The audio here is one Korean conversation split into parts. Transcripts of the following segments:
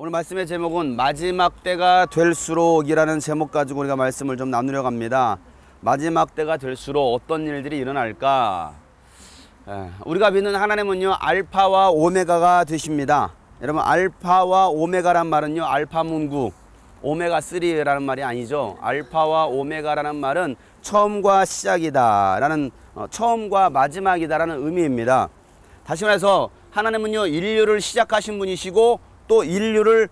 오늘 말씀의 제목은 마지막 때가 될수록이라는 제목 가지고 우리가 말씀을 좀 나누려고 합니다. 마지막 때가 될수록 어떤 일들이 일어날까? 우리가 믿는 하나님은요, 알파와 오메가가 되십니다. 여러분, 알파와 오메가란 말은요, 알파 문구, 오메가 3라는 말이 아니죠. 알파와 오메가라는 말은 처음과 시작이다 라는, 처음과 마지막이다 라는 의미입니다. 다시 말해서 하나님은요, 인류를 시작하신 분이시고 또 인류의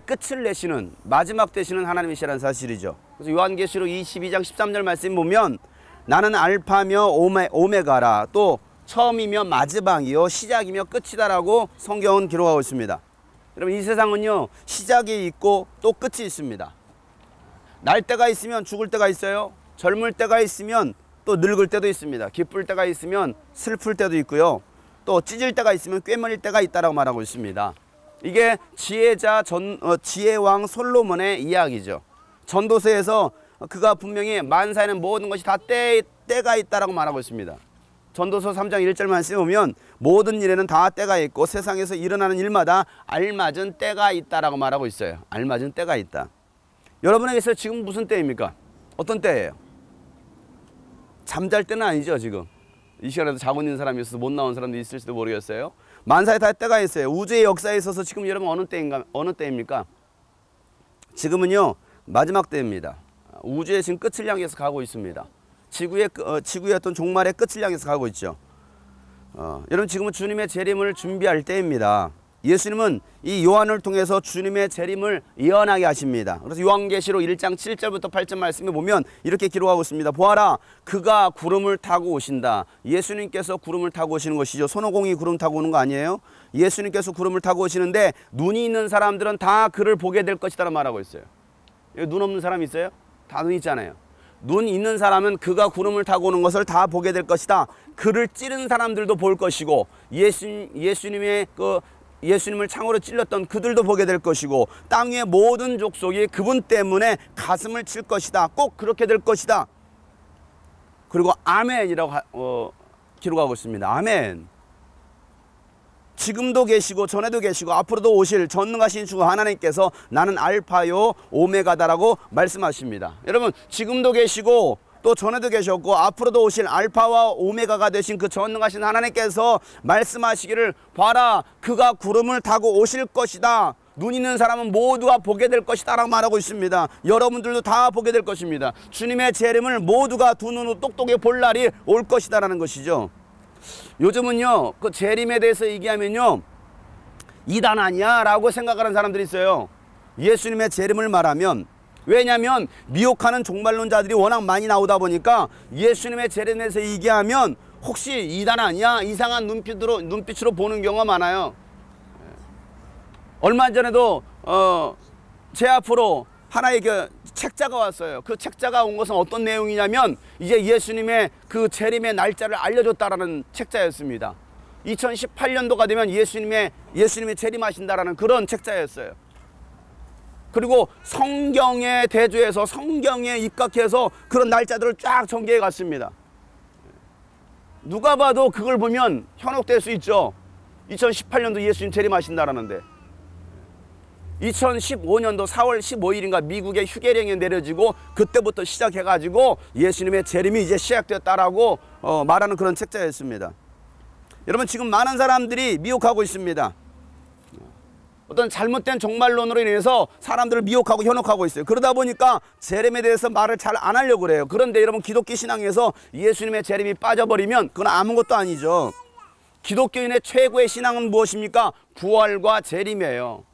끝을 내시는, 마지막 되시는 하나님이시라는 사실이죠. 그래서 요한계시록 22장 13절 말씀 보면 나는 알파며 오메가라, 또 처음이며 마지막이요 시작이며 끝이다 라고 성경은 기록하고 있습니다. 여러분, 이 세상은요, 시작이 있고 또 끝이 있습니다. 날 때가 있으면 죽을 때가 있어요. 젊을 때가 있으면 또 늙을 때도 있습니다. 기쁠 때가 있으면 슬플 때도 있고요. 또 찢을 때가 있으면 꿰물릴 때가 있다라고 말하고 있습니다. 이게 지혜왕 솔로몬의 이야기죠. 전도서에서 그가 분명히 만사에는 모든 것이 다 때가 있다라고 말하고 있습니다. 전도서 3장 1절 말씀에 보면 모든 일에는 다 때가 있고 세상에서 일어나는 일마다 알맞은 때가 있다라고 말하고 있어요. 알맞은 때가 있다. 여러분에게서 지금 무슨 때입니까? 어떤 때예요? 잠잘 때는 아니죠. 지금 이 시간에도 자고 있는 사람이 있어서 못 나온 사람도 있을지도 모르겠어요. 만사에 다 때가 있어요. 우주의 역사에 있어서 지금 여러분 어느 때입니까? 지금은요, 마지막 때입니다. 우주의 지금 끝을 향해서 가고 있습니다. 지구의 어떤 종말의 끝을 향해서 가고 있죠. 여러분, 지금은 주님의 재림을 준비할 때입니다. 예수님은 이 요한을 통해서 주님의 재림을 예언하게 하십니다. 그래서 요한계시록 1장 7절부터 8절 말씀에 보면 이렇게 기록하고 있습니다. 보아라, 그가 구름을 타고 오신다. 예수님께서 구름을 타고 오시는 것이죠. 손오공이 구름 타고 오는 거 아니에요? 예수님께서 구름을 타고 오시는데 눈이 있는 사람들은 다 그를 보게 될 것이다 라고 말하고 있어요. 여기 눈 없는 사람 있어요? 다 눈 있잖아요. 눈 있는 사람은 그가 구름을 타고 오는 것을 다 보게 될 것이다. 그를 찌른 사람들도 볼 것이고 예수님을 창으로 찔렀던 그들도 보게 될 것이고 땅 위의 모든 족속이 그분 때문에 가슴을 칠 것이다. 꼭 그렇게 될 것이다. 그리고 아멘이라고 기록하고 있습니다. 아멘. 지금도 계시고 전에도 계시고 앞으로도 오실 전능하신 주 하나님께서 나는 알파요 오메가다라고 말씀하십니다. 여러분, 지금도 계시고 또 전에도 계셨고 앞으로도 오실 알파와 오메가가 되신 그 전능하신 하나님께서 말씀하시기를 봐라, 그가 구름을 타고 오실 것이다. 눈 있는 사람은 모두가 보게 될 것이다 라고 말하고 있습니다. 여러분들도 다 보게 될 것입니다. 주님의 재림을 모두가 두 눈으로 똑똑히 볼 날이 올 것이다 라는 것이죠. 요즘은요, 그 재림에 대해서 얘기하면요, 이단 아니야 라고 생각하는 사람들이 있어요. 예수님의 재림을 말하면. 왜냐하면 미혹하는 종말론자들이 워낙 많이 나오다 보니까 예수님의 재림에 대해서 얘기하면 혹시 이단 아니야? 이상한 눈빛으로 보는 경우가 많아요. 얼마 전에도 제 앞으로 하나의 책자가 왔어요. 그 책자가 온 것은 어떤 내용이냐면 이제 예수님의 그 재림의 날짜를 알려줬다라는 책자였습니다. 2018년도가 되면 예수님이 재림하신다라는 그런 책자였어요. 그리고 성경에 대조해서 성경에 입각해서 그런 날짜들을 쫙 전개해 갔습니다. 누가 봐도 그걸 보면 현혹될 수 있죠. 2018년도 예수님 재림하신다라는데 2015년도 4월 15일인가 미국의 휴게령이 내려지고 그때부터 시작해가지고 예수님의 재림이 이제 시작됐다라고 말하는 그런 책자였습니다. 여러분, 지금 많은 사람들이 미혹하고 있습니다. 어떤 잘못된 종말론으로 인해서 사람들을 미혹하고 현혹하고 있어요. 그러다 보니까 재림에 대해서 말을 잘 안 하려고 그래요. 그런데 여러분, 기독교 신앙에서 예수님의 재림이 빠져버리면 그건 아무것도 아니죠. 기독교인의 최고의 신앙은 무엇입니까? 부활과 재림이에요.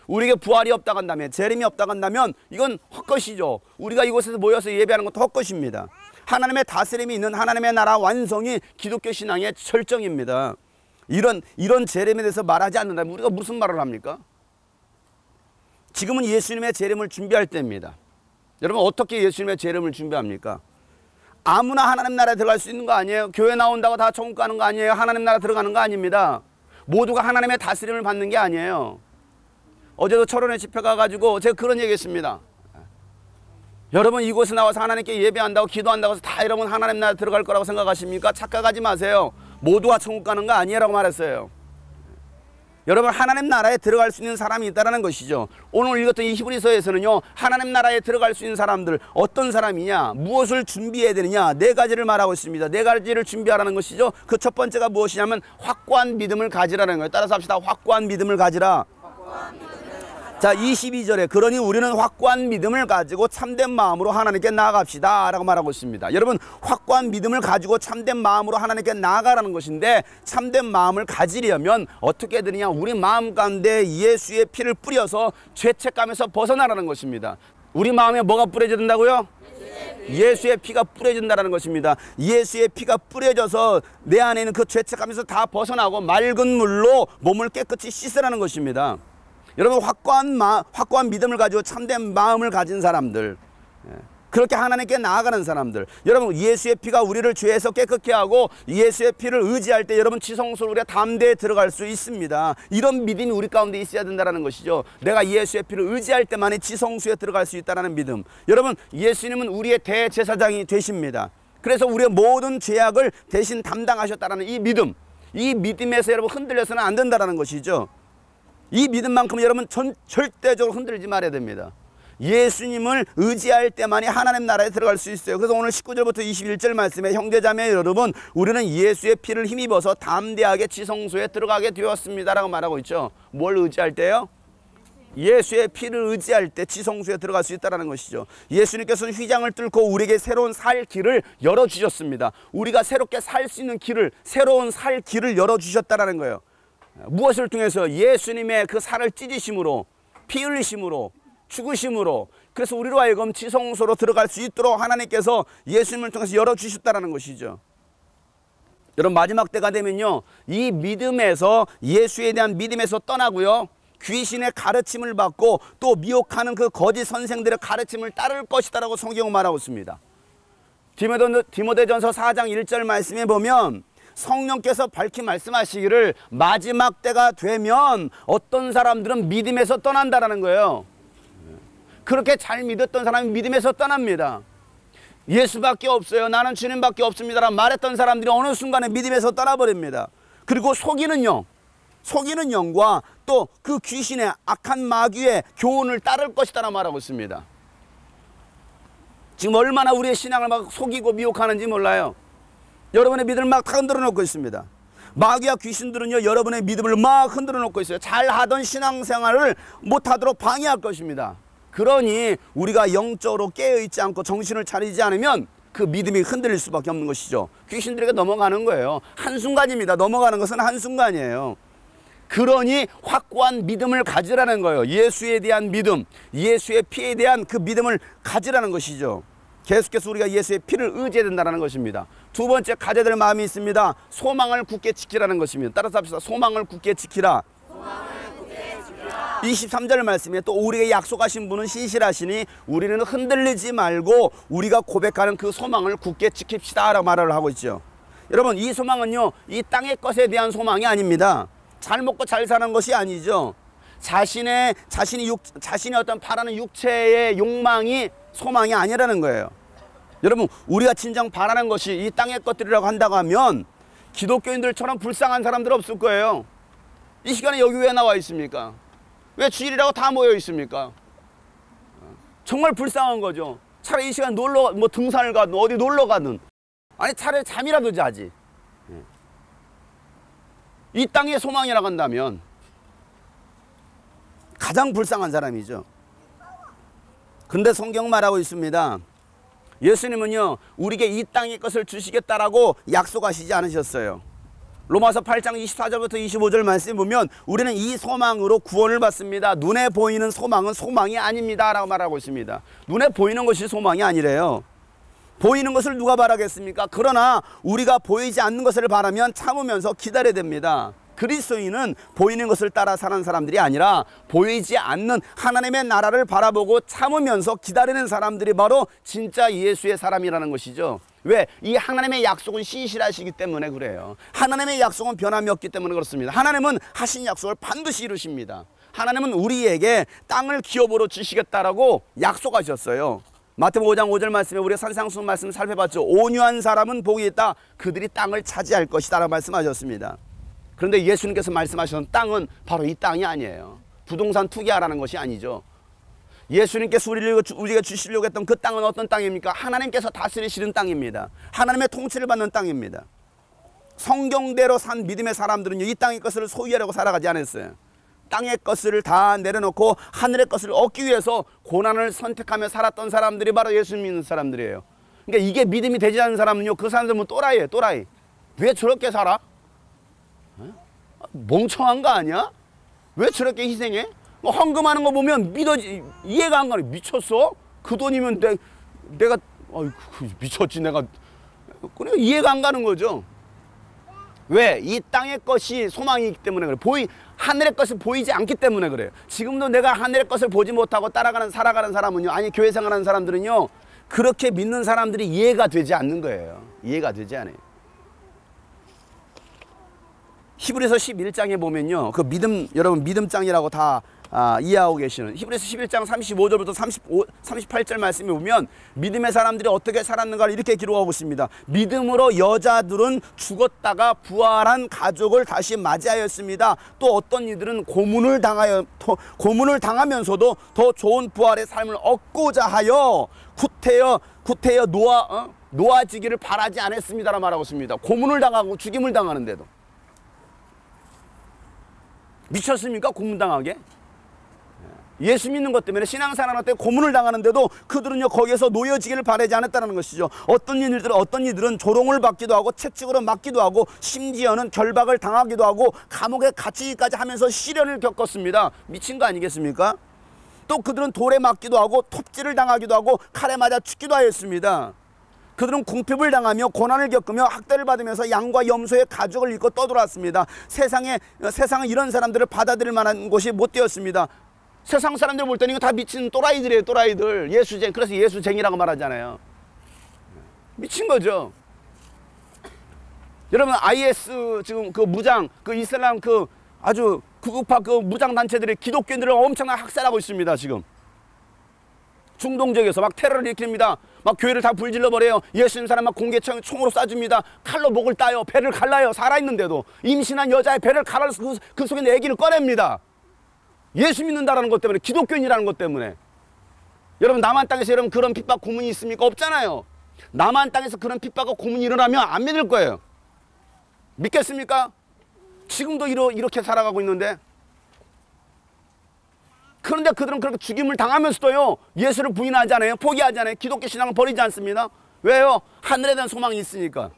우리에게 부활이 없다고 한다면, 재림이 없다고 한다면 이건 헛것이죠. 우리가 이곳에서 모여서 예배하는 것도 헛것입니다. 하나님의 다스림이 있는 하나님의 나라 완성이 기독교 신앙의 철정입니다. 이런 재림에 대해서 말하지 않는다면 우리가 무슨 말을 합니까? 지금은 예수님의 재림을 준비할 때입니다. 여러분, 어떻게 예수님의 재림을 준비합니까? 아무나 하나님 나라에 들어갈 수 있는 거 아니에요? 교회 나온다고 다 천국 가는 거 아니에요? 하나님 나라 들어가는 거 아닙니다. 모두가 하나님의 다스림을 받는 게 아니에요. 어제도 철원에 집회 가가지고 제가 그런 얘기 했습니다. 여러분, 이곳에 나와서 하나님께 예배한다고 기도한다고 해서 다 여러분 하나님 나라에 들어갈 거라고 생각하십니까? 착각하지 마세요. 모두가 천국 가는 거 아니라고 말했어요. 여러분, 하나님 나라에 들어갈 수 있는 사람이 있다는 것이죠. 오늘 읽었던 이 히브리서에서는요, 하나님 나라에 들어갈 수 있는 사람들, 어떤 사람이냐, 무엇을 준비해야 되느냐, 네 가지를 말하고 있습니다. 네 가지를 준비하라는 것이죠. 그 첫 번째가 무엇이냐면 확고한 믿음을 가지라는 거예요. 따라서 합시다. 확고한 믿음을 가지라. 자, 22절에 그러니 우리는 확고한 믿음을 가지고 참된 마음으로 하나님께 나아갑시다 라고 말하고 있습니다. 여러분, 확고한 믿음을 가지고 참된 마음으로 하나님께 나아가라는 것인데, 참된 마음을 가지려면 어떻게 되느냐, 우리 마음 가운데 예수의 피를 뿌려서 죄책감에서 벗어나라는 것입니다. 우리 마음에 뭐가 뿌려져야 된다고요? 예수의 피가 뿌려진다는 것입니다. 예수의 피가 뿌려져서 내 안에 있는 그 죄책감에서 다 벗어나고 맑은 물로 몸을 깨끗이 씻으라는 것입니다. 여러분, 확고한 믿음을 가지고 참된 마음을 가진 사람들, 그렇게 하나님께 나아가는 사람들, 여러분, 예수의 피가 우리를 죄에서 깨끗게 하고 예수의 피를 의지할 때 여러분, 지성소로 우리가 담대에 들어갈 수 있습니다. 이런 믿음이 우리 가운데 있어야 된다는 것이죠. 내가 예수의 피를 의지할 때만이 지성소에 들어갈 수 있다는 믿음. 여러분, 예수님은 우리의 대제사장이 되십니다. 그래서 우리의 모든 죄악을 대신 담당하셨다는 이 믿음, 이 믿음에서 여러분 흔들려서는 안 된다는 것이죠. 이 믿음만큼 여러분 절대적으로 흔들리지 말아야 됩니다. 예수님을 의지할 때만이 하나님 나라에 들어갈 수 있어요. 그래서 오늘 19절부터 21절 말씀에 형제자매 여러분, 우리는 예수의 피를 힘입어서 담대하게 지성소에 들어가게 되었습니다 라고 말하고 있죠. 뭘 의지할 때요? 예수의 피를 의지할 때 지성소에 들어갈 수 있다는 것이죠. 예수님께서는 휘장을 뚫고 우리에게 새로운 살 길을 열어주셨습니다. 우리가 새롭게 살 수 있는 길을, 새로운 살 길을 열어주셨다는 거예요. 무엇을 통해서? 예수님의 그 살을 찢으심으로, 피 흘리심으로, 죽으심으로. 그래서 우리로 하여금 지성소로 들어갈 수 있도록 하나님께서 예수님을 통해서 열어주셨다는 것이죠. 여러분, 마지막 때가 되면요, 이 믿음에서, 예수에 대한 믿음에서 떠나고요, 귀신의 가르침을 받고 또 미혹하는 그 거짓 선생들의 가르침을 따를 것이다라고 성경은 말하고 있습니다. 디모데전서 4장 1절 말씀에 보면 성령께서 밝히 말씀하시기를 마지막 때가 되면 어떤 사람들은 믿음에서 떠난다라는 거예요. 그렇게 잘 믿었던 사람이 믿음에서 떠납니다. 예수밖에 없어요, 나는 주님밖에 없습니다라고 말했던 사람들이 어느 순간에 믿음에서 떠나버립니다. 그리고 속이는 영과 또 그 귀신의 악한 마귀의 교훈을 따를 것이다라고 말하고 있습니다. 지금 얼마나 우리의 신앙을 막 속이고 미혹하는지 몰라요. 여러분의 믿음을 막 다 흔들어 놓고 있습니다. 마귀와 귀신들은요, 여러분의 믿음을 막 흔들어 놓고 있어요. 잘하던 신앙생활을 못하도록 방해할 것입니다. 그러니 우리가 영적으로 깨어있지 않고 정신을 차리지 않으면 그 믿음이 흔들릴 수밖에 없는 것이죠. 귀신들에게 넘어가는 거예요. 한순간입니다. 넘어가는 것은 한순간이에요. 그러니 확고한 믿음을 가지라는 거예요. 예수에 대한 믿음, 예수의 피에 대한 그 믿음을 가지라는 것이죠. 계속해서 우리가 예수의 피를 의지해야 된다는 것입니다. 두 번째 가져야 될 마음이 있습니다. 소망을 굳게 지키라는 것입니다. 따라서 합시다. 소망을 굳게 지키라. 23절 말씀에 또 우리에게 약속하신 분은 신실하시니 우리는 흔들리지 말고 우리가 고백하는 그 소망을 굳게 지킵시다 라고 말을 하고 있죠. 여러분, 이 소망은요, 이 땅의 것에 대한 소망이 아닙니다. 잘 먹고 잘 사는 것이 아니죠. 자신이 어떤 바라는 육체의 욕망이 소망이 아니라는 거예요. 여러분, 우리가 진정 바라는 것이 이 땅의 것들이라고 한다고 하면 기독교인들처럼 불쌍한 사람들 없을 거예요. 이 시간에 여기 왜 나와 있습니까? 왜 주일이라고 다 모여 있습니까? 정말 불쌍한 거죠. 차라리 이 시간 등산을 가든 어디 놀러 가든, 아니 차라리 잠이라도 자지. 이 땅의 소망이라고 한다면 가장 불쌍한 사람이죠. 근데 성경 말하고 있습니다. 예수님은요, 우리에게 이 땅의 것을 주시겠다라고 약속하시지 않으셨어요. 로마서 8장 24절부터 25절 말씀에 보면 우리는 이 소망으로 구원을 받습니다. 눈에 보이는 소망은 소망이 아닙니다 라고 말하고 있습니다. 눈에 보이는 것이 소망이 아니래요. 보이는 것을 누가 바라겠습니까? 그러나 우리가 보이지 않는 것을 바라면 참으면서 기다려야 됩니다. 그리스도인은 보이는 것을 따라 사는 사람들이 아니라 보이지 않는 하나님의 나라를 바라보고 참으면서 기다리는 사람들이 바로 진짜 예수의 사람이라는 것이죠. 왜? 이 하나님의 약속은 신실하시기 때문에 그래요. 하나님의 약속은 변함이 없기 때문에 그렇습니다. 하나님은 하신 약속을 반드시 이루십니다. 하나님은 우리에게 땅을 기업으로 주시겠다라고 약속하셨어요. 마태복음 5장 5절 말씀에 우리가 산상수훈 말씀 살펴봤죠. 온유한 사람은 복이 있다. 그들이 땅을 차지할 것이다 라고 말씀하셨습니다. 그런데 예수님께서 말씀하시는 땅은 바로 이 땅이 아니에요. 부동산 투기하라는 것이 아니죠. 예수님께서 우리가 주시려고 했던 그 땅은 어떤 땅입니까? 하나님께서 다스리시는 땅입니다. 하나님의 통치를 받는 땅입니다. 성경대로 산 믿음의 사람들은요, 이 땅의 것을 소유하려고 살아가지 않았어요. 땅의 것을 다 내려놓고 하늘의 것을 얻기 위해서 고난을 선택하며 살았던 사람들이 바로 예수 믿는 사람들이에요. 그러니까 이게 믿음이 되지 않는 사람은요, 그 사람들은 또라이예요. 또라이. 왜 저렇게 살아? 멍청한 거 아니야? 왜 저렇게 희생해? 헌금하는 거 보면 이해가 안 가네. 미쳤어? 그 돈이면 내가 미쳤지 내가. 그래, 이해가 안 가는 거죠. 왜? 이 땅의 것이 소망이기 때문에 그래. 하늘의 것을 보이지 않기 때문에 그래요. 지금도 내가 하늘의 것을 보지 못하고 살아가는 사람은요, 아니 교회 생활하는 사람들은요, 그렇게 믿는 사람들이 이해가 되지 않는 거예요. 이해가 되지 않아요. 히브리서 11장에 보면요, 그 여러분 믿음장이라고 다 이해하고 계시는 히브리서 11장 35절부터 38절 말씀에 보면 믿음의 사람들이 어떻게 살았는가를 이렇게 기록하고 있습니다. 믿음으로 여자들은 죽었다가 부활한 가족을 다시 맞이하였습니다. 또 어떤 이들은 고문을 당하면서도 더 좋은 부활의 삶을 얻고자 하여 구태여 놓아지기를 바라지 않았습니다라고 말하고 있습니다. 고문을 당하고 죽임을 당하는데도. 미쳤습니까? 고문당하게? 예수 믿는 것 때문에 신앙생활 때 고문을 당하는데도 그들은요, 거기에서 놓여지기를 바라지 않았다는 것이죠. 어떤 이들은 조롱을 받기도 하고 채찍으로 맞기도 하고 심지어는 결박을 당하기도 하고 감옥에 갇히기까지 하면서 시련을 겪었습니다. 미친 거 아니겠습니까? 또 그들은 돌에 맞기도 하고 톱질을 당하기도 하고 칼에 맞아 죽기도 하였습니다. 그들은 궁핍을 당하며 고난을 겪으며 학대를 받으면서 양과 염소의 가죽을 입고 떠돌았습니다. 세상은 이런 사람들을 받아들일 만한 곳이 못 되었습니다. 세상 사람들 볼 때는 이거 다 미친 또라이들이에요. 또라이들. 예수쟁. 그래서 예수쟁이라고 말하잖아요. 미친 거죠. 여러분, IS 지금 그 무장, 그 이슬람 그 아주 극우파 그 무장 단체들이 기독교인들을 엄청나게 학살하고 있습니다. 지금 중동 지역에서 막 테러를 일으킵니다. 막 교회를 다 불질러 버려요. 예수 믿는 사람 막 공개 총으로 쏴줍니다. 칼로 목을 따요. 배를 갈라요. 살아있는데도 임신한 여자의 배를 갈아서 그 속에 있는 아기를 꺼냅니다. 예수 믿는다라는 것 때문에, 기독교인이라는 것 때문에. 여러분, 남한 땅에서 여러분 그런 핍박 고문이 있습니까? 없잖아요. 남한 땅에서 그런 핍박과 고문이 일어나면 안 믿을 거예요. 믿겠습니까? 지금도 이렇게 살아가고 있는데. 그런데 그들은 그렇게 죽임을 당하면서도요, 예수를 부인하지 않아요. 포기하지 않아요. 기독교 신앙을 버리지 않습니다. 왜요? 하늘에 대한 소망이 있으니까.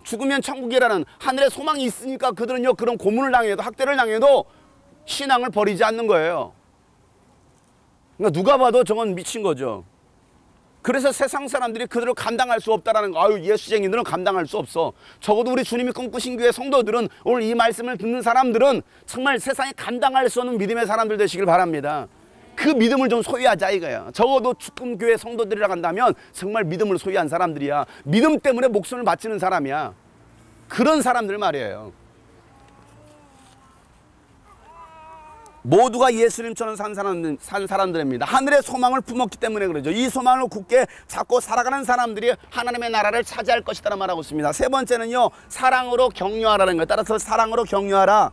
죽으면 천국이라는 하늘의 소망이 있으니까 그들은요, 그런 고문을 당해도 학대를 당해도 신앙을 버리지 않는 거예요. 그러니까 누가 봐도 저건 미친 거죠. 그래서 세상 사람들이 그들을 감당할 수 없다라는 거. 아유, 예수쟁이들은 감당할 수 없어. 적어도 우리 주님이 꿈꾸신 교회 성도들은, 오늘 이 말씀을 듣는 사람들은 정말 세상에 감당할 수 없는 믿음의 사람들 되시길 바랍니다. 그 믿음을 좀 소유하자 이거야. 적어도 축금 교회 성도들이라고 한다면 정말 믿음을 소유한 사람들이야. 믿음 때문에 목숨을 바치는 사람이야. 그런 사람들 말이에요. 모두가 예수님처럼 산 사람들입니다. 하늘의 소망을 품었기 때문에 그러죠. 이 소망을 굳게 잡고 살아가는 사람들이 하나님의 나라를 차지할 것이다 말하고 있습니다. 세 번째는요, 사랑으로 격려하라는 거예요. 따라서 사랑으로 격려하라.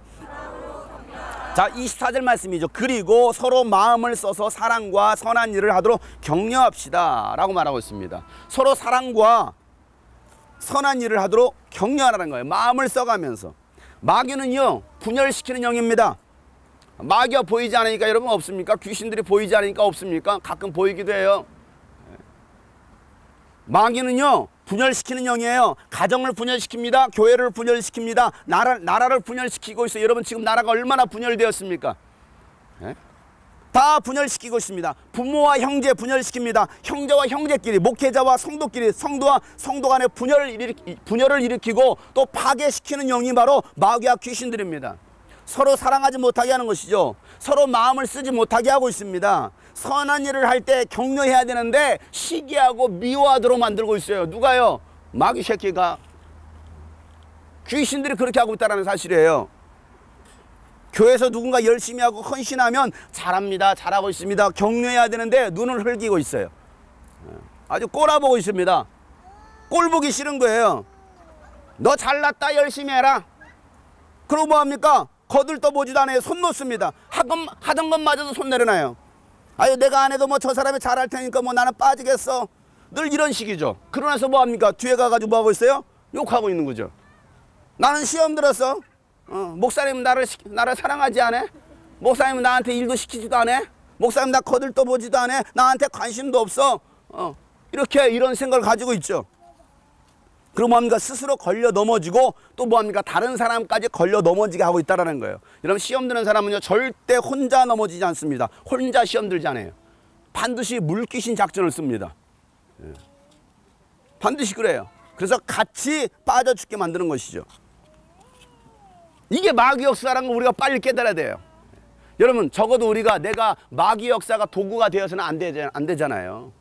자, 24절 말씀이죠. 그리고 서로 마음을 써서 사랑과 선한 일을 하도록 격려합시다 라고 말하고 있습니다. 서로 사랑과 선한 일을 하도록 격려하라는 거예요. 마음을 써가면서. 마귀는요, 분열시키는 영입니다. 마귀가 보이지 않으니까 여러분 없습니까? 귀신들이 보이지 않으니까 없습니까? 가끔 보이기도 해요. 마귀는요, 분열시키는 영이에요. 가정을 분열시킵니다. 교회를 분열시킵니다. 나라를 분열시키고 있어요. 여러분, 지금 나라가 얼마나 분열되었습니까? 다 분열시키고 있습니다. 부모와 형제 분열시킵니다. 형제와 형제끼리, 목회자와 성도끼리, 성도와 성도 간의 분열을 일으키고 또 파괴시키는 영이 바로 마귀와 귀신들입니다. 서로 사랑하지 못하게 하는 것이죠. 서로 마음을 쓰지 못하게 하고 있습니다. 선한 일을 할 때 격려해야 되는데 시기하고 미워하도록 만들고 있어요. 누가요? 마귀 새끼가. 귀신들이 그렇게 하고 있다는 사실이에요. 교회에서 누군가 열심히 하고 헌신하면 잘합니다, 잘하고 있습니다, 격려해야 되는데 눈을 흘기고 있어요. 아주 꼬라보고 있습니다. 꼴 보기 싫은 거예요. 너 잘났다, 열심히 해라. 그리고 뭐합니까? 거들떠보지도 않아요. 손 놓습니다. 하던 것마저도 손 내려놔요. 아유, 내가 안 해도 뭐 저 사람이 잘할 테니까 뭐 나는 빠지겠어. 늘 이런 식이죠. 그러나서 뭐합니까? 뒤에 가가지고 뭐하고 있어요? 욕하고 있는 거죠. 나는 시험 들었어. 목사님 나를 사랑하지 않아? 목사님 나한테 일도 시키지도 않아? 목사님 나 거들떠보지도 않아? 나한테 관심도 없어. 이렇게 이런 생각을 가지고 있죠. 그리고 뭐합니까? 스스로 걸려 넘어지고 또 뭐합니까? 다른 사람까지 걸려 넘어지게 하고 있다는 거예요. 여러분 시험 드는 사람은요 절대 혼자 넘어지지 않습니다. 혼자 시험 들지 않아요. 반드시 물귀신 작전을 씁니다. 반드시 그래요. 그래서 같이 빠져 죽게 만드는 것이죠. 이게 마귀 역사라는 걸 우리가 빨리 깨달아야 돼요. 여러분 적어도 우리가 내가 마귀 역사가 도구가 되어서는 안 되잖아요.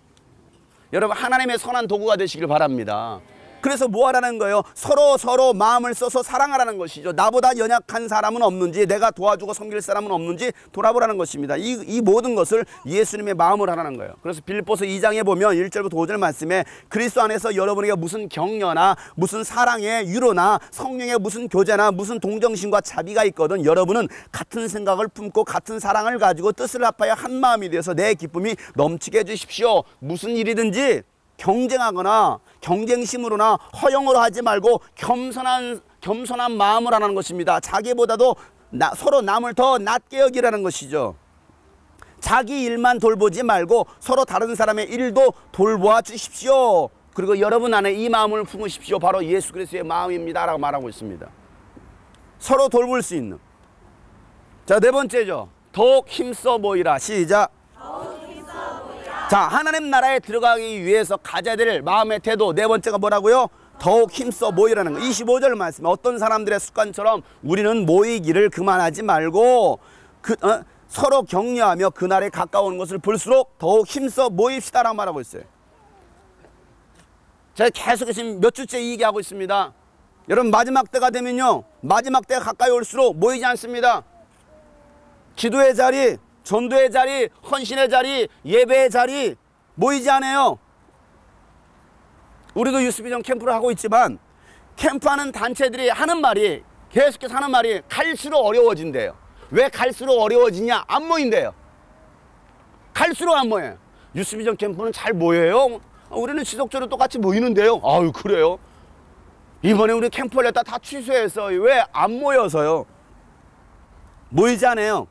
여러분 하나님의 선한 도구가 되시길 바랍니다. 그래서 뭐 하라는 거예요? 서로 마음을 써서 사랑하라는 것이죠. 나보다 연약한 사람은 없는지, 내가 도와주고 섬길 사람은 없는지 돌아보라는 것입니다. 이 모든 것을 예수님의 마음을 하라는 거예요. 그래서 빌립보서 2장에 보면 1절부터 5절 말씀에 그리스도 안에서 여러분에게 무슨 격려나 무슨 사랑의 위로나 성령의 무슨 교제나 무슨 동정심과 자비가 있거든 여러분은 같은 생각을 품고 같은 사랑을 가지고 뜻을 합하여 한 마음이 되어서 내 기쁨이 넘치게 해주십시오. 무슨 일이든지 경쟁하거나 경쟁심으로나 허영으로 하지 말고 겸손한 마음을 하라는 것입니다. 자기보다도 서로 남을 더 낮게 여기라는 것이죠. 자기 일만 돌보지 말고 서로 다른 사람의 일도 돌보아 주십시오. 그리고 여러분 안에 이 마음을 품으십시오. 바로 예수 그리스도의 마음입니다 라고 말하고 있습니다. 서로 돌볼 수 있는. 자, 네 번째죠. 더욱 힘써 보이라. 시작. 자, 하나님 나라에 들어가기 위해서 가져야 될 마음의 태도. 네 번째가 뭐라고요? 더욱 힘써 모이라는 거. 25절 말씀에 어떤 사람들의 습관처럼 우리는 모이기를 그만하지 말고 서로 격려하며 그날에 가까운 것을 볼수록 더욱 힘써 모입시다라고 말하고 있어요. 제가 계속 지금 몇 주째 이 얘기하고 있습니다. 여러분 마지막 때가 되면요, 마지막 때가 가까이 올수록 모이지 않습니다. 기도의 자리, 전도의 자리, 헌신의 자리, 예배의 자리 모이지 않아요. 우리도 유스비전 캠프를 하고 있지만 캠프하는 단체들이 하는 말이, 계속해서 하는 말이 갈수록 어려워진대요. 왜 갈수록 어려워지냐? 안 모인대요. 갈수록 안 모여요. 유스비전 캠프는 잘 모여요. 우리는 지속적으로 똑같이 모이는데요. 아유, 그래요? 이번에 우리 캠프를 했다 다 취소했어요. 왜? 안 모여서요. 모이지 않아요.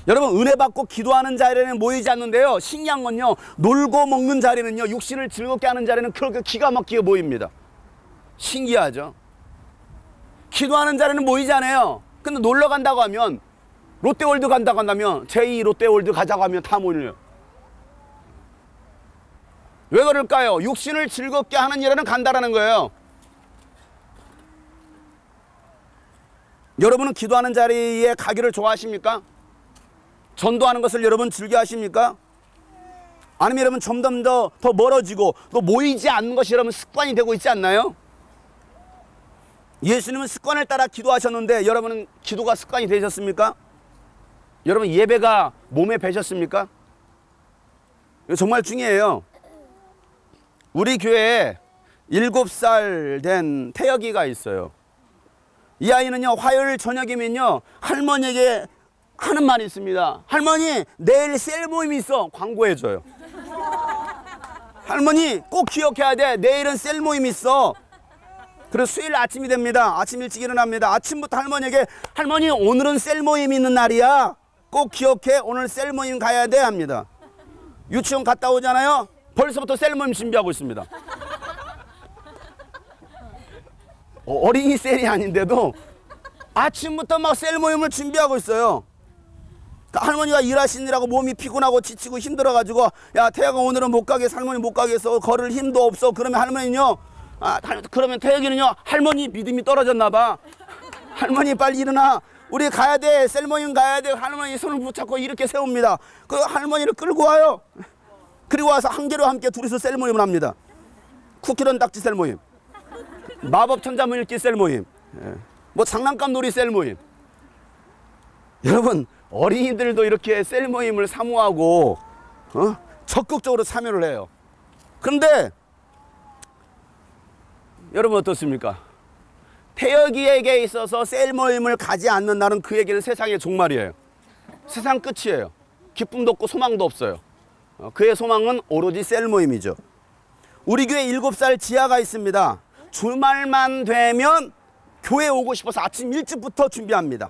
여러분 은혜 받고 기도하는 자리에는 모이지 않는데요, 신기한 건요, 놀고 먹는 자리는요, 육신을 즐겁게 하는 자리는 그렇게 기가 막히게 모입니다. 신기하죠. 기도하는 자리는 모이지 않아요. 근데 놀러 간다고 하면, 롯데월드 간다고 한다면, 제2 롯데월드 가자고 하면 다 모여요. 왜 그럴까요? 육신을 즐겁게 하는 일에는 간다라는 거예요. 여러분은 기도하는 자리에 가기를 좋아하십니까? 전도하는 것을 여러분 즐겨 하십니까? 아니면 여러분 점점 더 멀어지고 또 모이지 않는 것이 여러분 습관이 되고 있지 않나요? 예수님은 습관을 따라 기도하셨는데 여러분은 기도가 습관이 되셨습니까? 여러분 예배가 몸에 배셨습니까? 이거 정말 중요해요. 우리 교회에 7살 된 태혁이가 있어요. 이 아이는요, 화요일 저녁이면요, 할머니에게 하는 말이 있습니다. 할머니, 내일 셀 모임이 있어. 광고해줘요. 할머니, 꼭 기억해야 돼. 내일은 셀 모임이 있어. 그래서 수요일 아침이 됩니다. 아침 일찍 일어납니다. 아침부터 할머니에게, 할머니, 오늘은 셀 모임이 있는 날이야. 꼭 기억해. 오늘 셀 모임 가야 돼. 합니다. 유치원 갔다 오잖아요. 벌써부터 셀 모임 준비하고 있습니다. 어린이 셀이 아닌데도 아침부터 막 셀 모임을 준비하고 있어요. 할머니가 일하시느라고 몸이 피곤하고 지치고 힘들어가지고, 야, 태혁아 오늘은 못 가겠어. 할머니 못 가겠어. 걸을 힘도 없어. 그러면 할머니는요, 그러면 태혁이는요, 할머니 믿음이 떨어졌나 봐. 할머니 빨리 일어나. 우리 가야 돼. 셀 모임 가야 돼. 할머니 손을 붙잡고 이렇게 세웁니다. 그 할머니를 끌고 와요. 그리고 와서 한계로 함께 둘이서 셀 모임을 합니다. 쿠키런 딱지 셀 모임, 마법 천자문 읽기 셀 모임, 뭐 장난감 놀이 셀 모임. 여러분 어린이들도 이렇게 셀 모임을 사모하고 적극적으로 참여를 해요. 그런데 여러분 어떻습니까? 태역이에게 있어서 셀 모임을 가지 않는 날은 그에게는 세상의 종말이에요. 세상 끝이에요. 기쁨도 없고 소망도 없어요. 그의 소망은 오로지 셀 모임이죠. 우리 교회 7살 지아가 있습니다. 주말만 되면 교회 오고 싶어서 아침 일찍부터 준비합니다.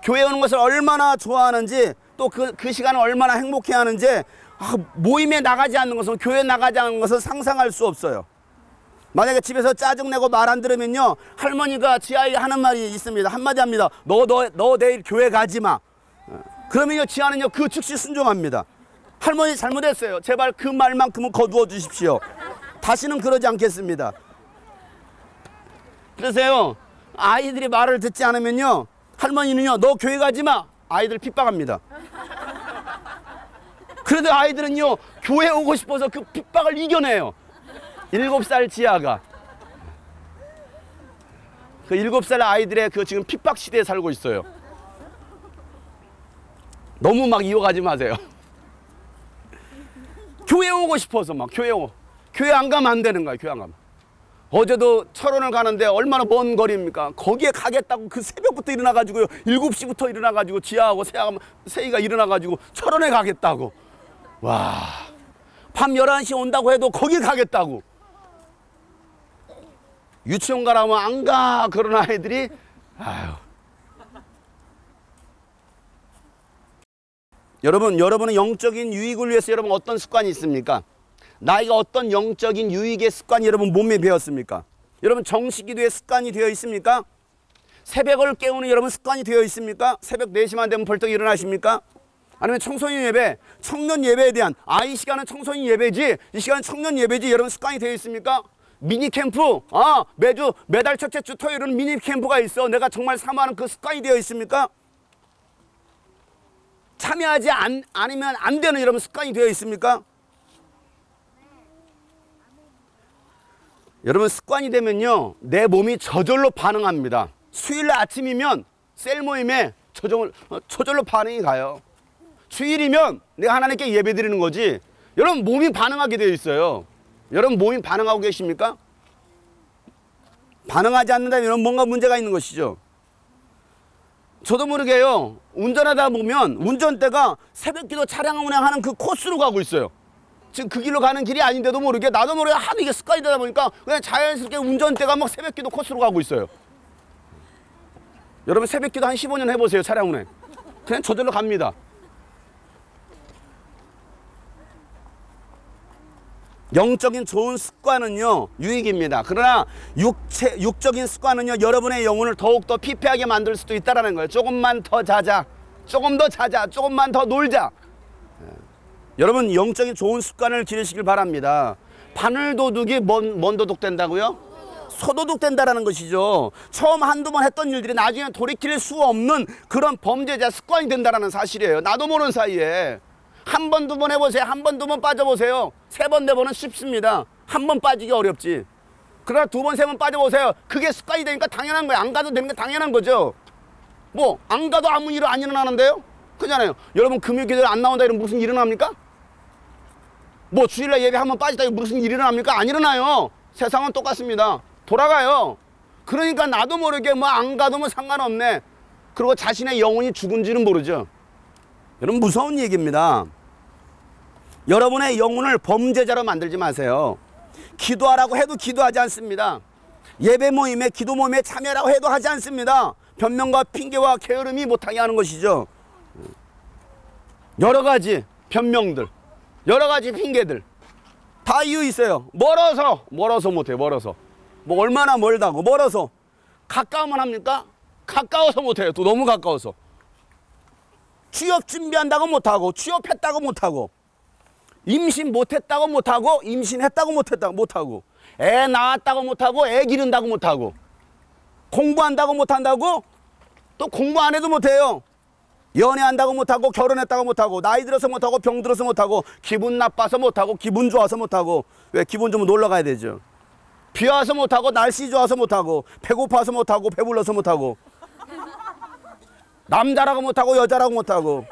교회 오는 것을 얼마나 좋아하는지 또 그 시간을 얼마나 행복해하는지 모임에 나가지 않는 것은 교회 나가지 않는 것은 상상할 수 없어요. 만약에 집에서 짜증내고 말 안 들으면요 할머니가 지아에게 하는 말이 있습니다. 한마디 합니다. 너 내일 교회 가지 마. 그러면요 지아는요 그 즉시 순종합니다. 할머니 잘못했어요. 제발 그 말만큼은 거두어 주십시오. 다시는 그러지 않겠습니다. 그래서요 아이들이 말을 듣지 않으면요 할머니는요 너 교회 가지 마. 아이들 핍박합니다. 그래도 아이들은요 교회 오고 싶어서 그 핍박을 이겨내요. 7살 지아가 그 7살 아이들의 그 지금 핍박 시대에 살고 있어요. 너무 막 이어가지 마세요. 교회 오고 싶어서 막 교회 안 가면 안 되는 거야. 교회 안 가면. 어제도 철원을 가는데 얼마나 먼 거리입니까? 거기에 가겠다고 그 새벽부터 일어나가지고요 7시부터 일어나가지고 지아하고 세이가 일어나가지고 철원에 가겠다고. 와, 밤 11시 온다고 해도 거기 가겠다고. 유치원 가라면 안 가. 그런 아이들이 아유. 여러분은 영적인 유익을 위해서 여러분 어떤 습관이 있습니까? 나이가 어떤 영적인 유익의 습관이 여러분 몸에 배었습니까? 여러분 정식기도의 습관이 되어 있습니까? 새벽을 깨우는 여러분 습관이 되어 있습니까? 새벽 4시만 되면 벌떡 일어나십니까? 아니면 청소년 예배, 청년 예배에 대한 이 시간은 청소년 예배지, 이 시간은 청년 예배지 여러분 습관이 되어 있습니까? 미니 캠프, 매달 첫째 주 토요일은 미니 캠프가 있어. 내가 정말 사모하는 그 습관이 되어 있습니까? 참여하지 않으면 안 되는 여러분 습관이 되어 있습니까? 여러분 습관이 되면요 내 몸이 저절로 반응합니다. 수요일 아침이면 셀 모임에 저절로 반응이 가요. 주일이면 내가 하나님께 예배 드리는 거지. 여러분 몸이 반응하게 되어 있어요. 여러분 몸이 반응하고 계십니까? 반응하지 않는다면 뭔가 문제가 있는 것이죠. 저도 모르게요 운전하다 보면 운전대가 새벽기도 차량 운행하는 그 코스로 가고 있어요. 지금 그 길로 가는 길이 아닌데도 모르게 나도 모르게 하도 이게 습관이 되다 보니까 그냥 자연스럽게 운전대가 막 새벽기도 코스로 가고 있어요. 여러분 새벽기도 한 15년 해보세요. 차량 운행 그냥 저절로 갑니다. 영적인 좋은 습관은요 유익입니다. 그러나 육적인 습관은요 여러분의 영혼을 더욱더 피폐하게 만들 수도 있다는 거예요. 조금만 더 자자, 조금 더 자자, 조금만 더 놀자. 여러분 영적인 좋은 습관을 기르시길 바랍니다. 바늘도둑이 뭔 도둑 된다고요? 소도둑 된다라는 것이죠. 처음 한두 번 했던 일들이 나중에 돌이킬 수 없는 그런 범죄자 습관이 된다는 사실이에요. 나도 모르는 사이에. 한 번, 두 번 해보세요. 한 번, 두 번 빠져보세요. 3번, 4번은 쉽습니다. 한 번 빠지기 어렵지. 그러나 2번, 3번 빠져보세요. 그게 습관이 되니까 당연한 거예요. 안 가도 되는 게 당연한 거죠. 뭐 안 가도 아무 일 안 일어나는데요? 그잖아요. 여러분 금요 기도에 안 나온다 이러면 무슨 일 일어납니까? 뭐 주일날 예배 한번 빠지다 무슨 일 일어납니까? 안 일어나요. 세상은 똑같습니다. 돌아가요. 그러니까 나도 모르게 뭐 안 가도 뭐 상관없네. 그리고 자신의 영혼이 죽은지는 모르죠. 여러분 무서운 얘기입니다. 여러분의 영혼을 범죄자로 만들지 마세요. 기도하라고 해도 기도하지 않습니다. 예배 모임에 기도 모임에 참여라고 해도 하지 않습니다. 변명과 핑계와 게으름이 못하게 하는 것이죠. 여러 가지 변명들, 여러 가지 핑계들 다 이유 있어요. 멀어서 못해요. 멀어서 뭐 얼마나 멀다고 멀어서. 가까우면 합니까? 가까워서 못해요. 또 너무 가까워서. 취업 준비한다고 못하고, 취업했다고 못하고, 임신 못했다고 못하고, 임신했다고 못하고, 애 낳았다고 못하고, 애 기른다고 못하고, 공부한다고 못한다고, 또 공부 안 해도 못해요. 연애한다고 못하고, 결혼했다고 못하고, 나이 들어서 못하고, 병 들어서 못하고, 기분 나빠서 못하고, 기분 좋아서 못하고. 왜? 기분 좋으면 놀러 가야 되죠. 비 와서 못하고, 날씨 좋아서 못하고, 배고파서 못하고, 배불러서 못하고, 남자라고 못하고 여자라고 못하고,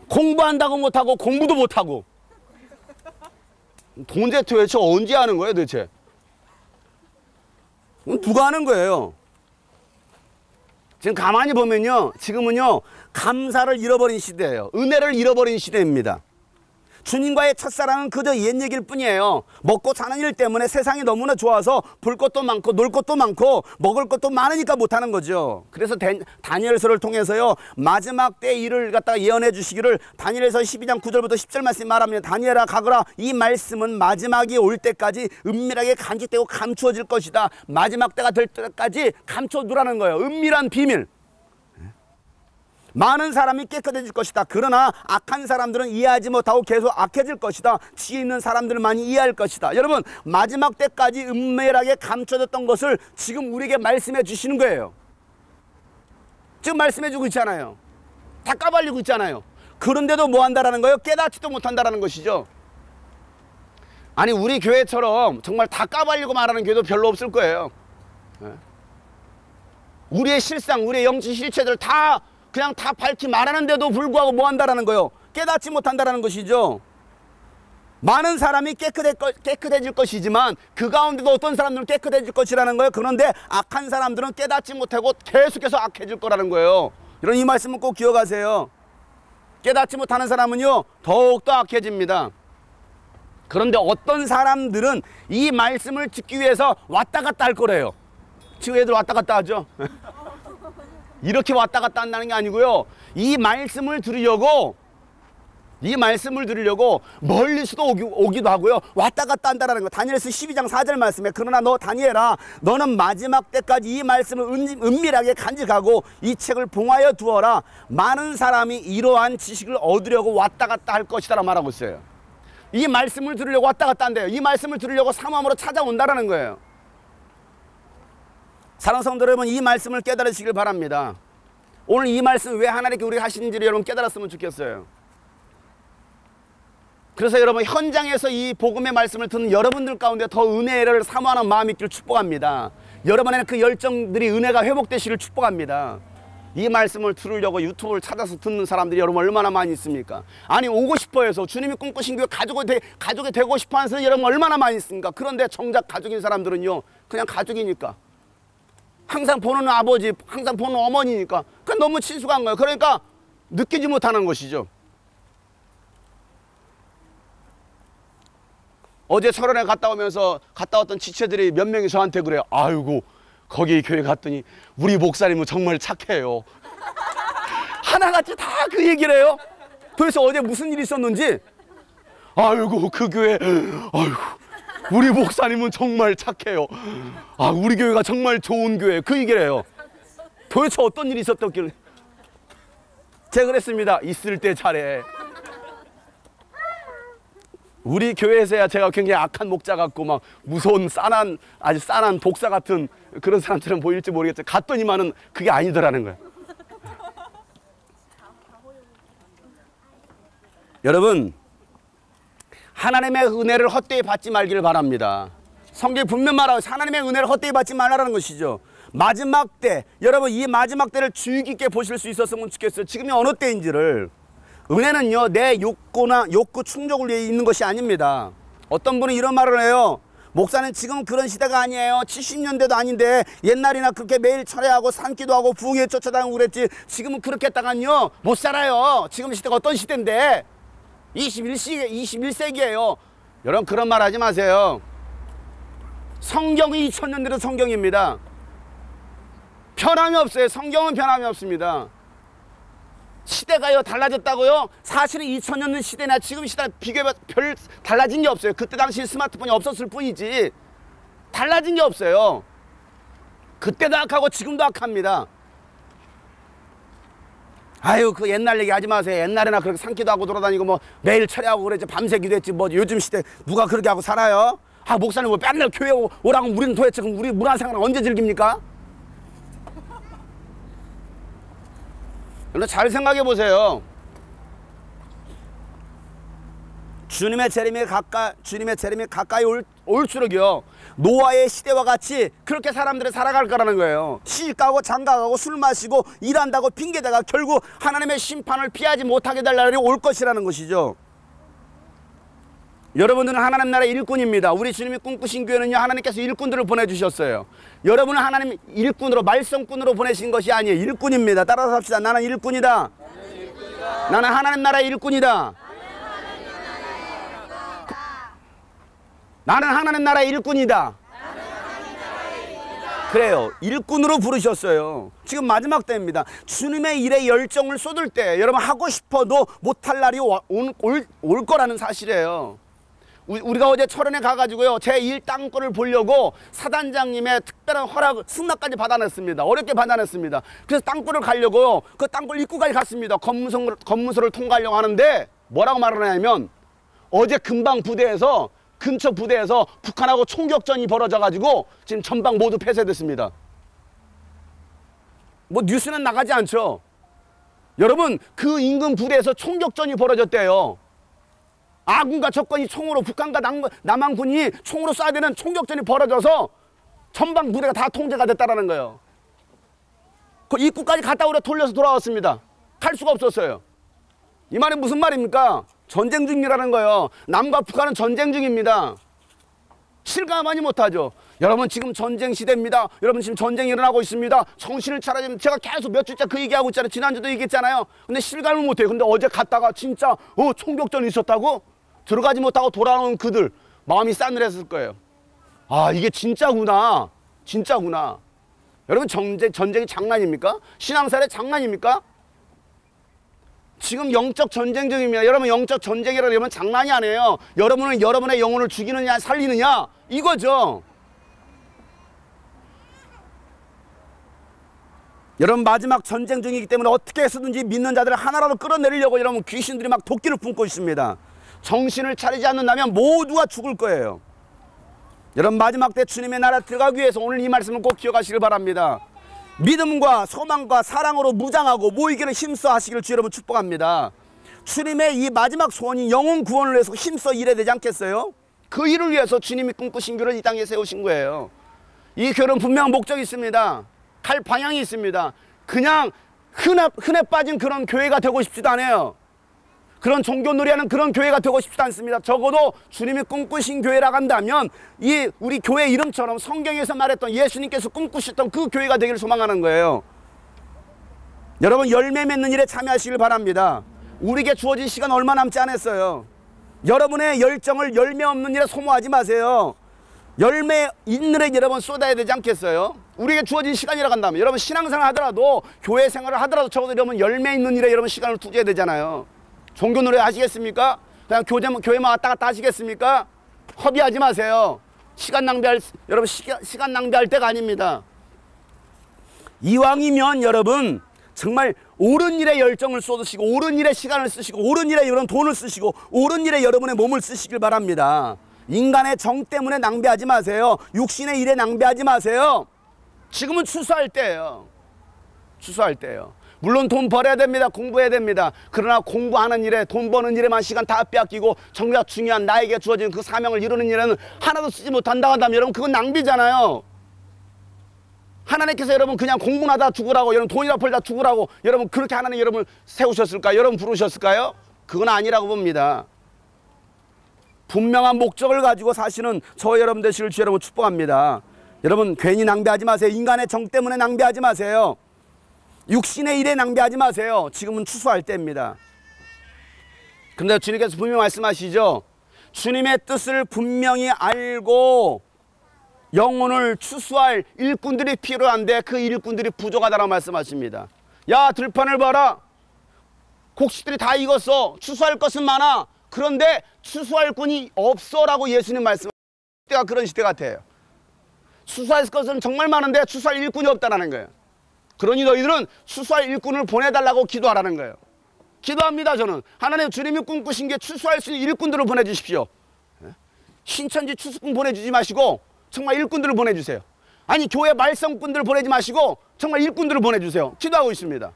공부한다고 못하고 공부도 못하고. 도대체 언제 하는 거예요 도대체? 누가 하는 거예요? 지금 가만히 보면요, 지금은요 감사를 잃어버린 시대예요. 은혜를 잃어버린 시대입니다. 주님과의 첫사랑은 그저 옛 얘기일 뿐이에요. 먹고 사는 일 때문에 세상이 너무나 좋아서 볼 것도 많고 놀 것도 많고 먹을 것도 많으니까 못하는 거죠. 그래서 다니엘서를 통해서요 마지막 때 일을 갖다가 예언해 주시기를 다니엘서 12장 9절부터 10절 말씀 말합니다. 다니엘아 가거라. 이 말씀은 마지막이 올 때까지 은밀하게 간직되고 감추어질 것이다. 마지막 때가 될 때까지 감춰두라는 거예요. 은밀한 비밀. 많은 사람이 깨끗해질 것이다. 그러나 악한 사람들은 이해하지 못하고 계속 악해질 것이다. 지혜 있는 사람들은 많이 이해할 것이다. 여러분, 마지막 때까지 은밀하게 감춰졌던 것을 지금 우리에게 말씀해 주시는 거예요. 지금 말씀해 주고 있잖아요. 다 까발리고 있잖아요. 그런데도 뭐 한다라는 거예요? 깨닫지도 못한다라는 것이죠. 아니, 우리 교회처럼 정말 다 까발리고 말하는 교회도 별로 없을 거예요. 우리의 실상, 우리의 영적 실체들 다 그냥 다 밝히 말하는데도 불구하고 뭐 한다라는 거예요? 깨닫지 못한다라는 것이죠. 많은 사람이 깨끗해질 것이지만 그 가운데도 어떤 사람들은 깨끗해질 것이라는 거예요. 그런데 악한 사람들은 깨닫지 못하고 계속해서 악해질 거라는 거예요. 이런 이 말씀은 꼭 기억하세요. 깨닫지 못하는 사람은요 더욱더 악해집니다. 그런데 어떤 사람들은 이 말씀을 듣기 위해서 왔다 갔다 할 거래요. 지금 애들 왔다 갔다 하죠. 이렇게 왔다 갔다 한다는 게 아니고요. 이 말씀을 들으려고 멀리서도 오기도 하고요. 왔다 갔다 한다는 거. 다니엘서 12장 4절 말씀에 그러나 너 다니엘아 너는 마지막 때까지 이 말씀을 은밀하게 간직하고 이 책을 봉하여 두어라. 많은 사람이 이러한 지식을 얻으려고 왔다 갔다 할 것이다 라고 말하고 있어요. 이 말씀을 들으려고 왔다 갔다 한대요. 이 말씀을 들으려고 사모함으로 찾아온다라는 거예요. 사랑하는 성도 여러분, 이 말씀을 깨달으시길 바랍니다. 오늘 이 말씀 왜 하나님께 우리가 하시는지를 여러분 깨달았으면 좋겠어요. 그래서 여러분 현장에서 이 복음의 말씀을 듣는 여러분들 가운데 더 은혜를 사모하는 마음이 있기를 축복합니다. 여러분의 그 열정들이 은혜가 회복되시기를 축복합니다. 이 말씀을 들으려고 유튜브를 찾아서 듣는 사람들이 여러분 얼마나 많이 있습니까? 아니 오고 싶어 해서 주님이 꿈꾸신 교회 가족이 되고 싶어 하는 사람이 여러분 얼마나 많이 있습니까? 그런데 정작 가족인 사람들은요 그냥 가족이니까 항상 보는 아버지, 항상 보는 어머니니까 그냥 너무 친숙한 거예요. 그러니까 느끼지 못하는 것이죠. 어제 철원에 갔다 왔던 지체들이 몇 명이 저한테 그래요. 아이고 거기 교회 갔더니 우리 목사님은 정말 착해요. 하나같이 다 그 얘기를 해요. 도대체 어제 무슨 일이 있었는지. 아이고 그 교회 아이고 우리 목사님은 정말 착해요. 아 우리 교회가 정말 좋은 교회. 그 얘기를 해요. 도대체 어떤 일이 있었던길래. 제가 그랬습니다. 있을 때 잘해. 우리 교회에서야 제가 굉장히 악한 목자 같고 막 무서운 아주 싼한 독사 같은 그런 사람처럼 보일지 모르겠죠. 갔더니만은 그게 아니더라는 거예요. 여러분 하나님의 은혜를 헛되이 받지 말기를 바랍니다. 성경이 분명 말하고 하나님의 은혜를 헛되이 받지 말라는 것이죠. 마지막 때 여러분 이 마지막 때를 주의 깊게 보실 수 있었으면 좋겠어요. 지금이 어느 때인지를. 은혜는요 내 욕구 충족을 위해 있는 것이 아닙니다. 어떤 분은 이런 말을 해요. 목사는 지금 그런 시대가 아니에요. 70년대도 아닌데 옛날이나 그렇게 매일 철회하고 산기도 하고 부흥에 쫓아다니고 그랬지 지금은 그렇게 했다간요 못 살아요. 지금 시대가 어떤 시대인데 21세기예요. 여러분 그런 말 하지 마세요. 성경이 2000년 된 성경입니다. 변함이 없어요. 성경은 변함이 없습니다. 시대가요 달라졌다고요? 사실은 2000년 된 시대나 지금 시대 비교해봐 별 달라진 게 없어요. 그때 당시 스마트폰이 없었을 뿐이지 달라진 게 없어요. 그때도 악하고 지금도 악합니다. 아유 그 옛날 얘기 하지 마세요. 옛날에나 그렇게 산기도 하고 돌아다니고 뭐 매일 철회하고 그랬지 밤새 기도했지 뭐 요즘 시대 누가 그렇게 하고 살아요? 아 목사님 뭐 맨날 교회 오라고 우리는 도대체 그럼 우리 문화생활 언제 즐깁니까? 그런데 잘 생각해 보세요. 주님의 재림이 가까이 올수록요 노아의 시대와 같이 그렇게 사람들이 살아갈 거라는 거예요. 시집가고 장가가고 술 마시고 일한다고 핑계대가 결국 하나님의 심판을 피하지 못하게 될 날이 올 것이라는 것이죠. 여러분들은 하나님 나라의 일꾼입니다. 우리 주님이 꿈꾸신 교회는요, 하나님께서 일꾼들을 보내주셨어요. 여러분은 하나님 일꾼으로, 말썽꾼으로 보내신 것이 아니에요. 일꾼입니다. 따라서 합시다. 나는 일꾼이다. 나는 하나님 나라의 일꾼이다. 나는 하나님 나라의 일꾼이다. 그래요. 일꾼으로 부르셨어요. 지금 마지막 때입니다. 주님의 일에 열정을 쏟을 때 여러분 하고 싶어도 못할 날이 올 거라는 사실이에요. 우리가 어제 철원에 가가지고요, 제 일 땅굴을 보려고 사단장님의 특별한 허락, 승낙까지 받아냈습니다. 어렵게 받아냈습니다. 그래서 땅굴을 가려고요, 그 땅굴 입구까지 갔습니다. 검문소를 통과하려고 하는데 뭐라고 말을 하냐면, 어제 근방 부대에서, 근처 부대에서 북한하고 총격전이 벌어져가지고 지금 전방 모두 폐쇄됐습니다. 뭐 뉴스는 나가지 않죠. 여러분, 그 인근 부대에서 총격전이 벌어졌대요. 아군과 적군이 총으로, 북한과 남한군이 총으로 쏴야 되는 총격전이 벌어져서 전방 부대가 다 통제가 됐다라는 거예요. 그 입구까지 갔다 오려 돌려서 돌아왔습니다. 갈 수가 없었어요. 이 말이 무슨 말입니까? 전쟁 중이라는 거예요. 남과 북한은 전쟁 중입니다. 실감하지 못하죠. 여러분, 지금 전쟁 시대입니다. 여러분, 지금 전쟁이 일어나고 있습니다. 정신을 차려야 됩니다. 제가 계속 몇 주째 그 얘기하고 있잖아요. 지난주도 얘기했잖아요. 근데 실감을 못해요. 근데 어제 갔다가 진짜 총격전이 있었다고? 들어가지 못하고 돌아오는 그들 마음이 싸늘했을 거예요. 아, 이게 진짜구나. 진짜구나. 여러분, 전쟁이 장난입니까? 신앙생활의 장난입니까? 지금 영적 전쟁 중입니다. 여러분, 영적 전쟁이라고 하면 장난이 아니에요. 여러분은 여러분의 영혼을 죽이느냐 살리느냐 이거죠. 여러분, 마지막 전쟁 중이기 때문에 어떻게 해서든지 믿는 자들을 하나라도 끌어내리려고 여러분 귀신들이 막 도끼를 품고 있습니다. 정신을 차리지 않는다면 모두가 죽을 거예요. 여러분, 마지막 때 주님의 나라 들어가기 위해서 오늘 이 말씀을 꼭 기억하시길 바랍니다. 믿음과 소망과 사랑으로 무장하고 모이기를 힘써 하시기를 주 여러분 축복합니다. 주님의 이 마지막 소원이 영혼 구원을 위해서 힘써 일해야 되지 않겠어요? 그 일을 위해서 주님이 꿈꾸신 교회를 이 땅에 세우신 거예요. 이 교회는 분명 목적이 있습니다. 갈 방향이 있습니다. 그냥 흔해 빠진 그런 교회가 되고 싶지도 않아요. 그런 종교놀이하는 그런 교회가 되고 싶지 않습니다. 적어도 주님이 꿈꾸신 교회라고 한다면 이 우리 교회 이름처럼 성경에서 말했던 예수님께서 꿈꾸셨던 그 교회가 되기를 소망하는 거예요. 여러분, 열매 맺는 일에 참여하시길 바랍니다. 우리에게 주어진 시간 얼마 남지 않았어요. 여러분의 열정을 열매 없는 일에 소모하지 마세요. 열매 있는 일에 여러분 쏟아야 되지 않겠어요? 우리에게 주어진 시간이라고 한다면 여러분, 신앙생활 하더라도 교회 생활을 하더라도 적어도 여러분 열매 있는 일에 여러분 시간을 투자해야 되잖아요. 종교노래 하시겠습니까? 그냥 교회만 왔다 갔다 하시겠습니까? 허비하지 마세요. 여러분, 시간 낭비할 때가 아닙니다. 이왕이면 여러분 정말 옳은 일에 열정을 쏟으시고 옳은 일에 시간을 쓰시고 옳은 일에 여러분 돈을 쓰시고 옳은 일에 여러분의 몸을 쓰시길 바랍니다. 인간의 정 때문에 낭비하지 마세요. 육신의 일에 낭비하지 마세요. 지금은 추수할 때예요. 추수할 때예요. 물론 돈 벌어야 됩니다. 공부해야 됩니다. 그러나 공부하는 일에, 돈 버는 일에만 시간 다 빼앗기고 정작 중요한 나에게 주어진 그 사명을 이루는 일에는 하나도 쓰지 못한다고 한다면 여러분, 그건 낭비잖아요. 하나님께서 여러분 그냥 공부나 다 죽으라고, 여러분 돈이나 벌다 죽으라고 여러분 그렇게 하나님 여러분 세우셨을까요? 여러분 부르셨을까요? 그건 아니라고 봅니다. 분명한 목적을 가지고 사시는 저 여러분 되시길 주 여러분 축복합니다. 여러분, 괜히 낭비하지 마세요. 인간의 정 때문에 낭비하지 마세요. 육신의 일에 낭비하지 마세요. 지금은 추수할 때입니다. 근데 주님께서 분명히 말씀하시죠. 주님의 뜻을 분명히 알고 영혼을 추수할 일꾼들이 필요한데 그 일꾼들이 부족하다고 말씀하십니다. 야, 들판을 봐라. 곡식들이 다 익었어. 추수할 것은 많아. 그런데 추수할 꾼이 없어 라고 예수님 말씀하시는 때가 그런 시대 같아요. 추수할 것은 정말 많은데 추수할 일꾼이 없다는 거예요. 그러니 너희들은 추수할 일꾼을 보내달라고 기도하라는 거예요. 기도합니다. 저는 하나님, 주님이 꿈꾸신 게 추수할 수 있는 일꾼들을 보내주십시오. 신천지 추수꾼 보내주지 마시고 정말 일꾼들을 보내주세요. 아니, 교회 말썽꾼들 보내지 마시고 정말 일꾼들을 보내주세요. 기도하고 있습니다.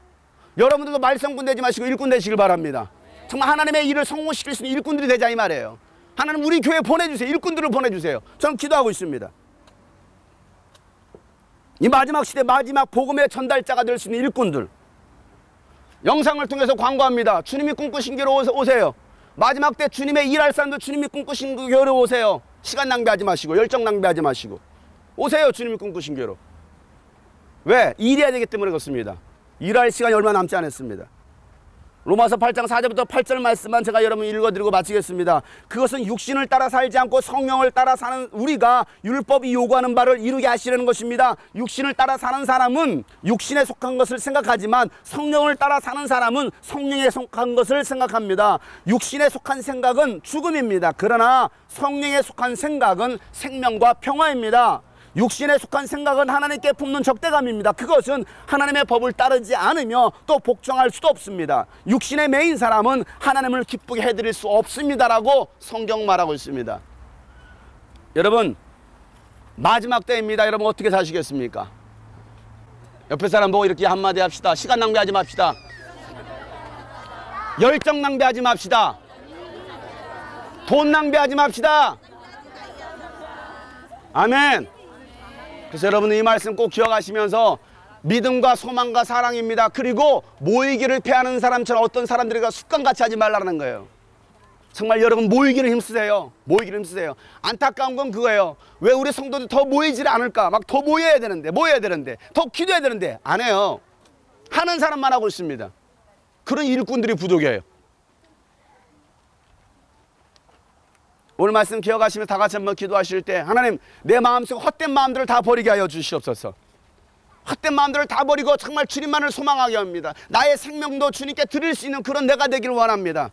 여러분들도 말썽꾼 되지 마시고 일꾼 되시길 바랍니다. 정말 하나님의 일을 성공시킬 수 있는 일꾼들이 되자 이 말이에요. 하나님, 우리 교회에 보내주세요. 일꾼들을 보내주세요. 저는 기도하고 있습니다. 이 마지막 시대 마지막 복음의 전달자가 될 수 있는 일꾼들. 영상을 통해서 광고합니다. 주님이 꿈꾸신 길로 오세요. 마지막 때 주님의 일할 사람들 주님이 꿈꾸신 그 교회로 오세요. 시간 낭비하지 마시고 열정 낭비하지 마시고 오세요. 주님이 꿈꾸신 교회로. 왜? 일해야 되기 때문에 그렇습니다. 일할 시간이 얼마 남지 않았습니다. 로마서 8장 4절부터 8절 말씀만 제가 여러분 읽어드리고 마치겠습니다. 그것은 육신을 따라 살지 않고 성령을 따라 사는 우리가 율법이 요구하는 바를 이루게 하시려는 것입니다. 육신을 따라 사는 사람은 육신에 속한 것을 생각하지만 성령을 따라 사는 사람은 성령에 속한 것을 생각합니다. 육신에 속한 생각은 죽음입니다. 그러나 성령에 속한 생각은 생명과 평화입니다. 육신에 속한 생각은 하나님께 품는 적대감입니다. 그것은 하나님의 법을 따르지 않으며 또 복종할 수도 없습니다. 육신의 매인 사람은 하나님을 기쁘게 해드릴 수 없습니다라고 성경 말하고 있습니다. 여러분 마지막 때입니다. 여러분 어떻게 사시겠습니까? 옆에 사람 보고 이렇게 한마디 합시다. 시간 낭비하지 맙시다. 열정 낭비하지 맙시다. 돈 낭비하지 맙시다. 아멘. 그래서 여러분 이 말씀 꼭 기억하시면서 믿음과 소망과 사랑입니다. 그리고 모이기를 패하는 사람처럼 어떤 사람들과 습관같이 하지 말라는 거예요. 정말 여러분 모이기를 힘쓰세요. 모이기를 힘쓰세요. 안타까운 건 그거예요. 왜 우리 성도들 더 모이지를 않을까? 막 더 모여야 되는데 더 기도해야 되는데 안 해요. 하는 사람만 하고 있습니다. 그런 일꾼들이 부족해요. 오늘 말씀 기억하시면 다 같이 한번 기도하실 때 하나님 내 마음속 헛된 마음들을 다 버리게 하여 주시옵소서. 헛된 마음들을 다 버리고 정말 주님만을 소망하게 합니다. 나의 생명도 주님께 드릴 수 있는 그런 내가 되기를 원합니다.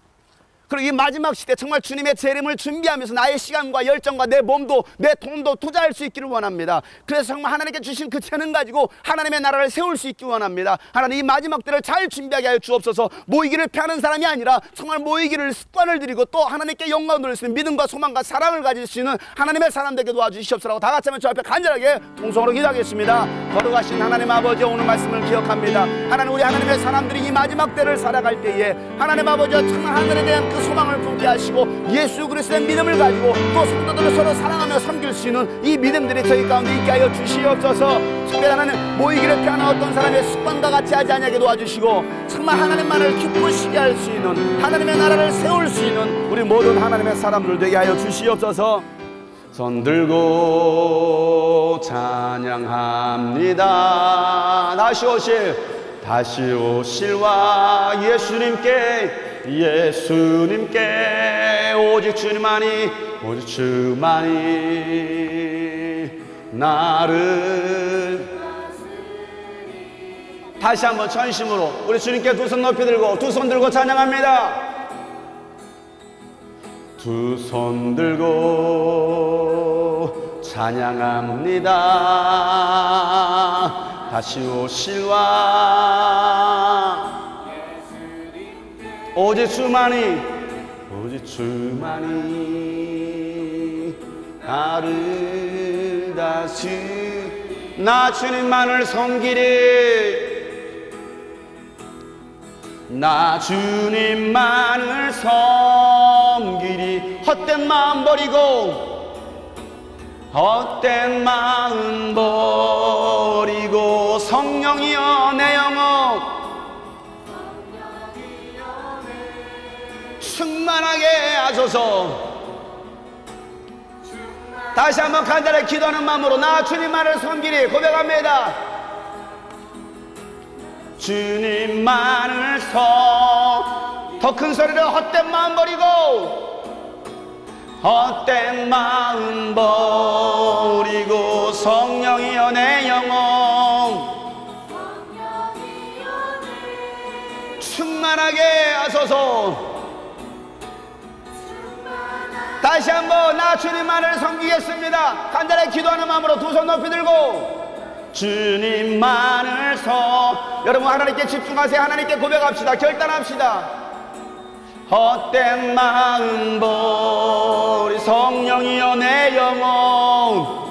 그리고 이 마지막 시대 정말 주님의 재림을 준비하면서 나의 시간과 열정과 내 몸도 내 돈도 투자할 수 있기를 원합니다. 그래서 정말 하나님께 주신 그 재능 가지고 하나님의 나라를 세울 수 있기 원합니다. 하나님 이 마지막 때를 잘 준비하게 하여 주옵소서. 모이기를 패하는 사람이 아니라 정말 모이기를 습관을 들이고 또 하나님께 영광을 돌릴 수 있는 믿음과 소망과 사랑을 가질 수 있는 하나님의 사람 되게 도와주시옵소서. 다 같이 한번 저 앞에 간절하게 동성으로 기도하겠습니다. 거룩하신 하나님 아버지 오늘 말씀을 기억합니다. 하나님 우리 하나님의 사람들이 이 마지막 때를 살아갈 때에 하나님 아버지 정말 하늘에 대한 그 소망을 품게 하시고 예수 그리스도의 믿음을 가지고 또 성도들을 서로 사랑하며 섬길 수 있는 이 믿음들이 저희 가운데 있게 하여 주시옵소서. 특별히 하나님 모이기를 피하는 어떤 사람의 습관과 같이 하지 않게 도와주시고 정말 하나님만을 기쁘시게 할 수 있는 하나님의 나라를 세울 수 있는 우리 모든 하나님의 사람들 되게 하여 주시옵소서. 손 들고 찬양합니다. 다시 오실와 예수님께 오직 주만이 나를 다시 한번 전심으로 우리 주님께 두 손 높이 들고 두 손 들고 찬양합니다. 두 손 들고 찬양합니다. 다시 오실와 오직 주만이 나를 다시 나 주님만을 섬기리 헛된 마음 버리고 성령이여 내 영혼 충만하게 하소서. 다시 한번 간절히 기도하는 마음으로 나 주님만을 섬기리 고백합니다. 주님만을 더 큰 소리로 헛된 마음 버리고 성령이여 내 영혼 충만하게 하소서. 다시 한번 나 주님만을 섬기겠습니다. 간절히 기도하는 마음으로 두 손 높이 들고 주님만을 여러분 하나님께 집중하세요. 하나님께 고백합시다. 결단합시다. 헛된 마음 버리 성령이여 내 영혼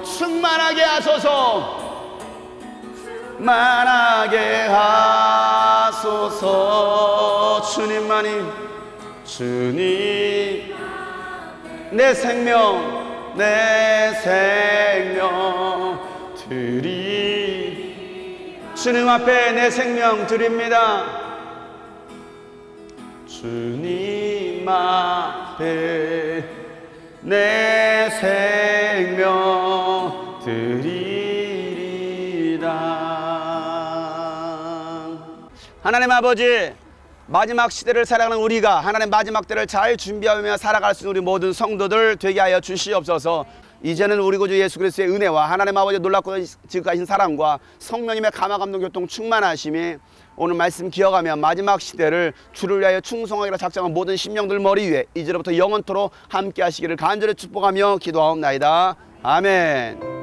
충만하게 하소서. 만하게 하소서. 주님 내 생명 드리 주님 앞에 내 생명 드립니다. 주님 앞에 내 생명 드리리라. 하나님 아버지, 마지막 시대를 살아가는 우리가 하나님 마지막 때를 잘 준비하며 살아갈 수 있는 우리 모든 성도들 되게 하여 주시옵소서. 이제는 우리 구주 예수 그리스도의 은혜와 하나님 아버지 놀랍고 지극하신 사랑과 성령님의 감화 감동 교통 충만하심이 오늘 말씀 기억하며 마지막 시대를 주를 위하여 충성하기로 작정한 모든 심령들 머리 위에 이제로부터 영원토록 함께 하시기를 간절히 축복하며 기도하옵나이다. 아멘.